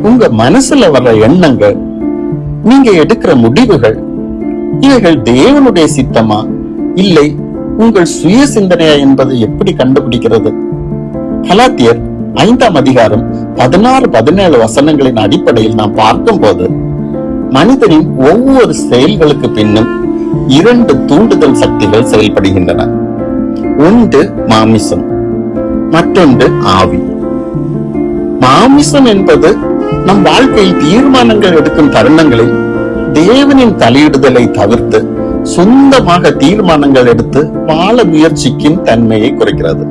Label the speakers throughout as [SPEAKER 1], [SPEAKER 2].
[SPEAKER 1] உங்க மனசுல வர்ற எண்ணங்கள், நீங்க எடுக்கிற முடிவுகள், இவைகள் தேவனுடைய சித்தமா இல்லை உங்கள் சுய சிந்தனையா என்பதை எப்படி கண்டுபிடிக்கிறது? கலாத்தியர் 5ஆம் அதிகாரம் 16-17 வசனங்களின் அடிப்படையில் நாம் பார்க்கும் போது, மனிதனின் ஒவ்வொரு செயல்களுக்கு பின்னும் 2 தூண்டுதல் சக்திகள் செயல்படுகின்றன. ஒன்று மாமிசம், மற்றொன்று ஆவி. மாமிசம் என்பது நம் வாழ்க்கையில் தீர்மானங்கள் எடுக்கும் தருணங்களில் தேவனின் தலையிடுதலை தவிர்த்து சொந்தமாக தீர்மானங்கள் எடுத்து வாழ முயற்சிக்கும் தன்மையை குறைக்கிறது.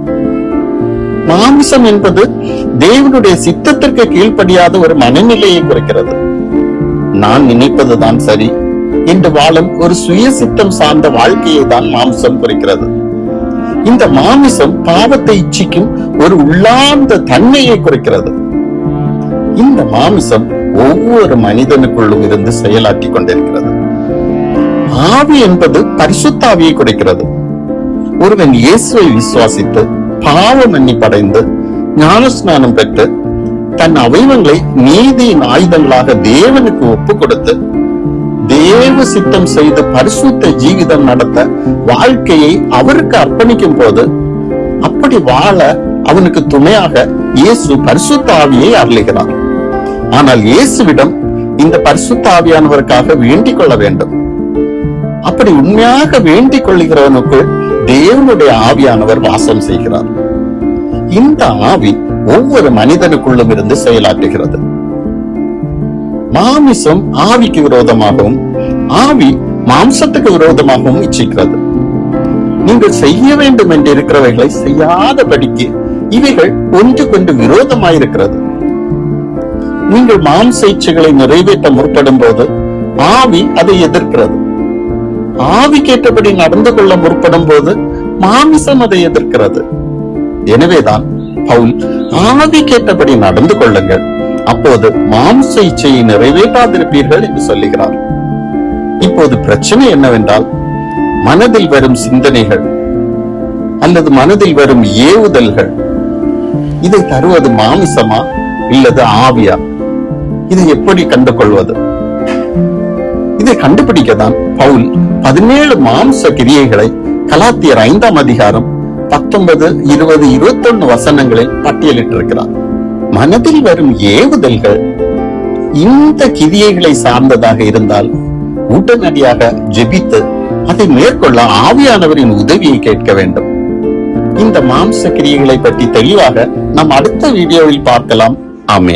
[SPEAKER 1] மாமிசம் என்பது தேவனுடைய சித்தத்திற்கு கீழ்ப்படியாத ஒரு மனநிலையை குறைக்கிறது. நான் நினைப்பதுதான் சரி என்று வாழும் ஒரு சுய சித்தம் சார்ந்த வாழ்க்கையை தான் மாமிசம் குறைக்கிறது. இந்த மாமிசம் பாவத்தை இச்சிக்கும் ஒரு உள்ளார்ந்த தன்மையை குறைக்கிறது. இந்த மாமிசம் ஒவ்வொரு மனிதனுக்குள்ளும் இருந்து செயலாற்றி கொண்டிருக்கிறது. ஆவி என்பது பரிசுத்தாவியை குறைக்கிறது. ஒருவன் இயேசுவை விசுவாசித்து பாவ மன்னிப்படைந்து ஞானஸ்நானம் பெற்று தன் அவயவங்களை நீதியின் ஆயுதங்களாக தேவனுக்கு ஒப்பு கொடுத்து தேவ சித்தம் செய்து பரிசுத்த ஜீவிதம் நடத்த வாழ்க்கையை அவருக்கு அர்ப்பணிக்கும் போது, அப்படி வாழ அவனுக்கு துணையாக இயேசு பரிசுத்த ஆவியை அருளுகிறார். ஆனால் இயேசுவிடம் இந்த பரிசுத்த ஆவியானவருக்காக வேண்டிக் கொள்ள வேண்டும். அப்படி உண்மையாக வேண்டிக் கொள்ளுகிறவனுக்குள் தேவனுடைய ஆவியானவர் வாசம் செய்கிறார். இந்த ஆவி ஒவ்வொரு மனிதனுக்குள்ளும் இருந்து செயலாற்றுகிறது. மாமிசம் ஆவிக்கு விரோதமாகவும் ஆவி மாம்சத்துக்கு விரோதமாகவும் இச்சிக்கிறது. நீங்கள் செய்ய வேண்டும் என்று இருக்கிறவைகளை செய்யாதபடிக்கு இவைகள் ஒன்றுக்கொன்று விரோதமாயிருக்கிறது. நீங்கள் மாம்ச இச்சைகளை நிறைவேற்ற முற்படும் போது ஆவி அதை எதிர்க்கிறது. ஆவி கேட்டபடி நடந்து கொள்ள முற்படும் போது மாமிசம் அதை எதிர்க்கிறது. எனவேதான் பவுல் ஆவி கேட்டபடி நடந்து கொள்ளுங்கள், அப்போது மாம்ச இச்சையை நிறைவேற்றாதிருப்பீர்கள் என்று சொல்லுகிறார். இப்போது பிரச்சனை என்னவென்றால், மனதில் வரும் சிந்தனைகள் அல்லது மனதில் வரும் ஏவுதல்கள், இதை தருவது மாமிசமா இல்லது ஆவியா? இதை எப்படி கண்டு கொள்வது? இதை கண்டுபிடிக்கத்தான் பவுல் 17 மாம்ச கிரியைகளை கலாத்தியர் 5ஆம் அதிகாரம் 19, 20, 21 வசனங்களில் பட்டியலிட்டிருக்கிறார். மனதில் வரும் ஏவுதல்கள் இந்த கிரியைகளை சார்ந்ததாக இருந்தால் உடனடியாக ஜெபித்து அதை மேற்கொள்ள ஆவியானவரின் உதவியை கேட்க வேண்டும். இந்த மாம்ச கிரியைகளை பற்றி தெளிவாக நாம் அடுத்த வீடியோவில் பார்க்கலாம். ஆமென்.